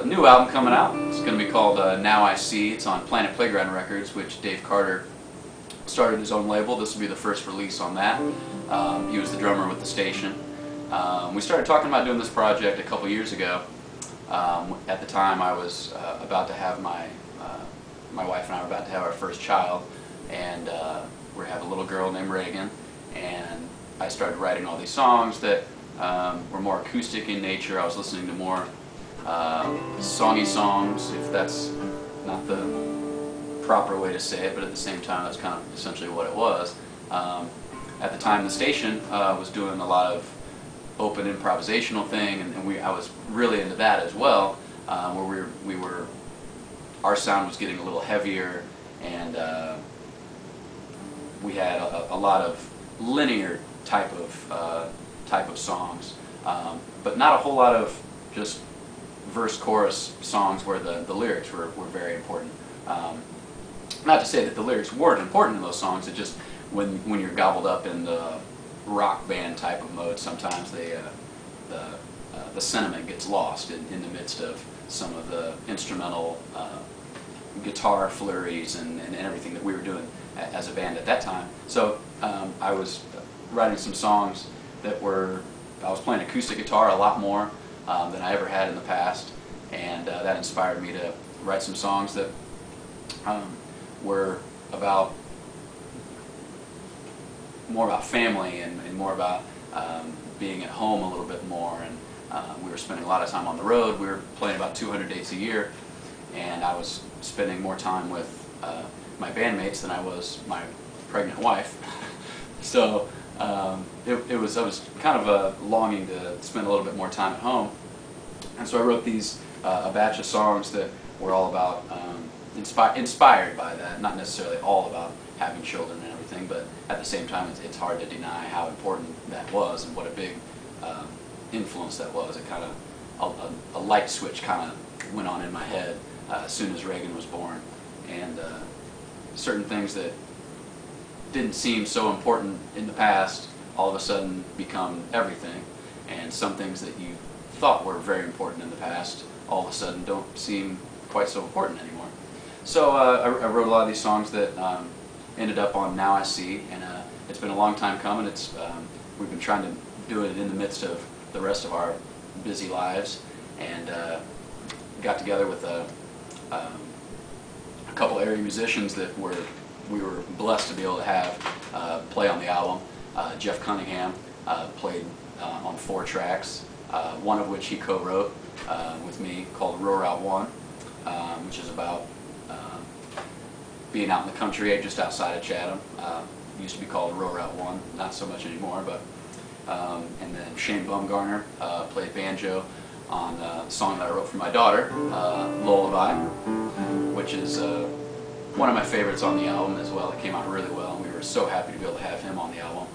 a new album coming out. It's going to be called Now I See. It's on Planet Playground Records, which Dave Carter started his own label. This will be the first release on that. He was the drummer with the station. We started talking about doing this project a couple years ago. At the time, I was about to have my wife and I were about to have our first child, and we have a little girl named Reagan. And I started writing all these songs that were more acoustic in nature. I was listening to more songy songs, if that's not the proper way to say it, but at the same time that's kind of essentially what it was. At the time, the station was doing a lot of open improvisational thing, and I was really into that as well, where our sound was getting a little heavier, and we had a lot of linear type of songs, but not a whole lot of just verse-chorus songs where the lyrics were very important. Not to say that the lyrics weren't important in those songs, it just when you're gobbled up in the rock band type of mode, sometimes the sentiment gets lost in the midst of some of the instrumental guitar flurries and everything that we were doing as a band at that time. So I was writing some songs that I was playing acoustic guitar a lot more than I ever had in the past, and that inspired me to write some songs that were more about family and more about being at home a little bit more. And we were spending a lot of time on the road. We were playing about 200 dates a year, and I was spending more time with my bandmates than I was my pregnant wife. So I was kind of longing to spend a little bit more time at home, and so I wrote a batch of songs that were all about inspired by that, not necessarily all about having children and everything, but at the same time it's hard to deny how important that was and what a big influence that was. It kind of, a light switch kind of went on in my head as soon as Reagan was born, and certain things that didn't seem so important in the past all of a sudden become everything, and some things that you thought were very important in the past all of a sudden don't seem quite so important anymore. So I wrote a lot of these songs that ended up on Now I See, and it's been a long time coming. We've been trying to do it in the midst of the rest of our busy lives, and got together with a couple area musicians that we were blessed to be able to have play on the album. Jeff Cunningham played on 4 tracks, one of which he co-wrote with me, called Roar Out 1, which is about being out in the country just outside of Chatham. It used to be called Roar Out 1, not so much anymore, but and then Shane Bumgarner played banjo on a song that I wrote for my daughter, Lullaby, which is one of my favorites on the album as well. It came out really well, and we were so happy to be able to have him on the album.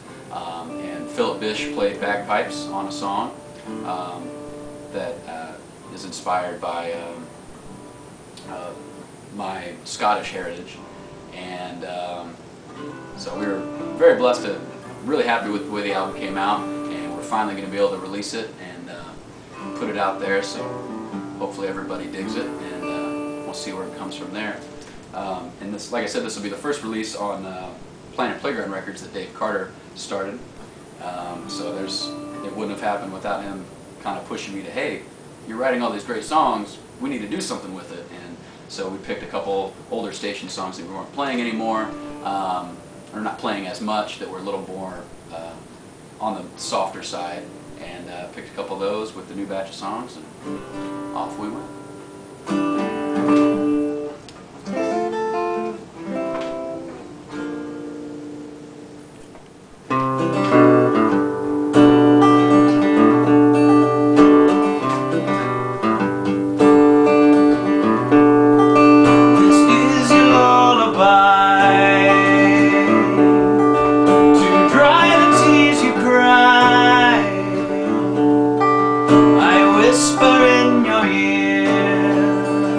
And Philip Bish played bagpipes on a song that is inspired by my Scottish heritage, and so we were very blessed, really happy with the way the album came out, and we're finally going to be able to release it and put it out there, so hopefully everybody digs it, and we'll see where it comes from there. And this, like I said, this will be the first release on Planet Playground Records that Dave Carter started, so it wouldn't have happened without him kind of pushing me to, hey, you're writing all these great songs, we need to do something with it. And so we picked a couple older station songs that we weren't playing anymore, or not playing as much, that were a little more on the softer side, and picked a couple of those with the new batch of songs, and off we went. Whisper in your ear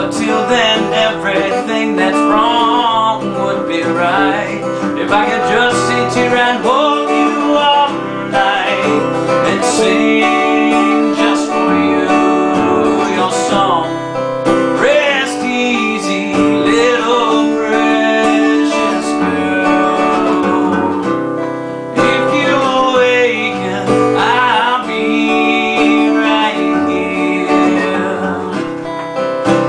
But till then, everything that's wrong would be right. If I could just sit here and hold you all night and sing just for you your song. Rest easy, little precious girl. If you awaken, I'll be right here.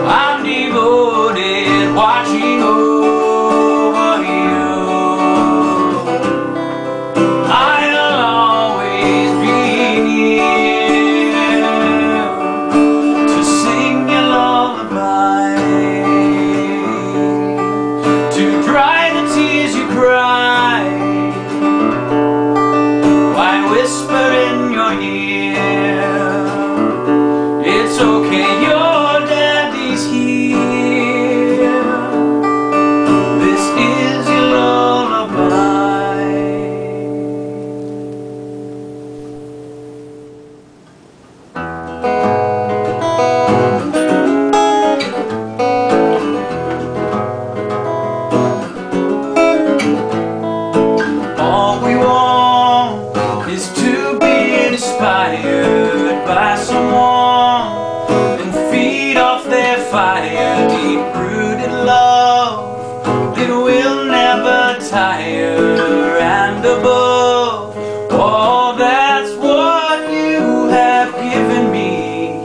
I'm devoted, watching over you. I'll always be near to sing your lullaby, to dry the tears you cry. Why whisper in your ear, it's okay, your daddy's here. This is your lullaby. All we want is to be inspired by someone and feed off their fire. Deep-rooted love that will never tire, and above all, that's what you have given me.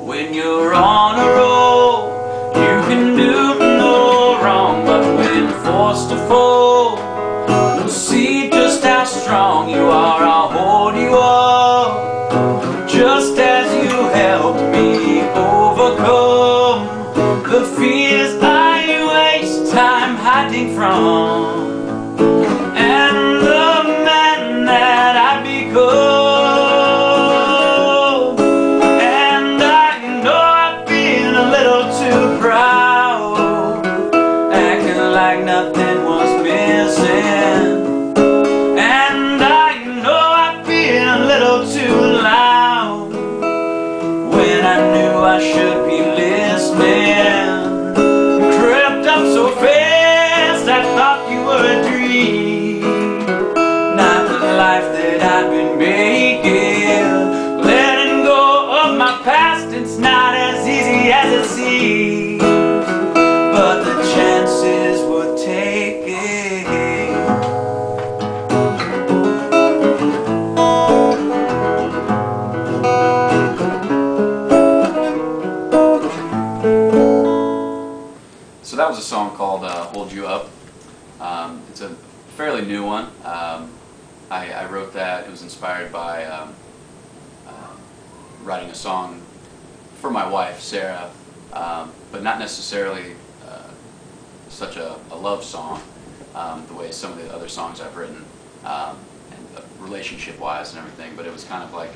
When you're on a roll, you can do no wrong, but when forced to fold, you'll see just how strong you are. I'll hold you up, just as you helped me overcome the fears I waste time hiding from, and the man that I become. And I know I've been a little too proud, acting like nothing was missing. And I know I've been a little too loud when I knew I should be listening. Crept up so fast, I thought you were a dream, not the life that I've been making. Letting go of my past, it's not as easy as it seems, but the chances worth taking. So that was a song called Hold You Up. It's a fairly new one. I wrote that. It was inspired by writing a song for my wife, Sarah, but not necessarily such a love song the way some of the other songs I've written, and relationship-wise and everything. But it was kind of like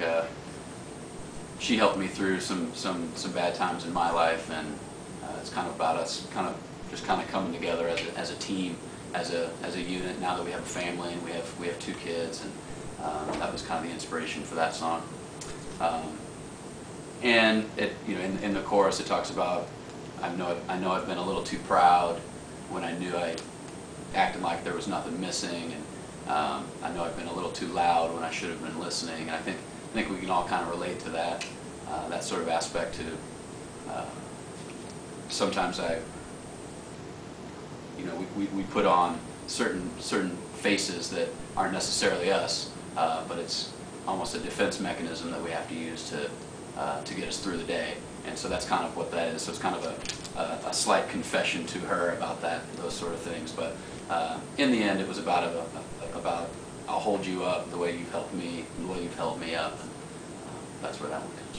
she helped me through some bad times in my life, and it's kind of about us just coming together as a team, as a unit. Now that we have a family and we have 2 kids, and that was kind of the inspiration for that song. And it, in the chorus, it talks about I know I've been a little too proud when I knew I acted like there was nothing missing, and I know I've been a little too loud when I should have been listening. And I think we can all kind of relate to that sort of aspect to. Sometimes we put on certain faces that aren't necessarily us, but it's almost a defense mechanism that we have to use to get us through the day. And so that's kind of what that is. So it's kind of a slight confession to her about those sort of things. But in the end, it was about I'll hold you up the way you've helped me, and the way you've held me up. And, that's where that one comes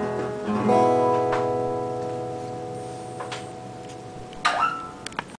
from.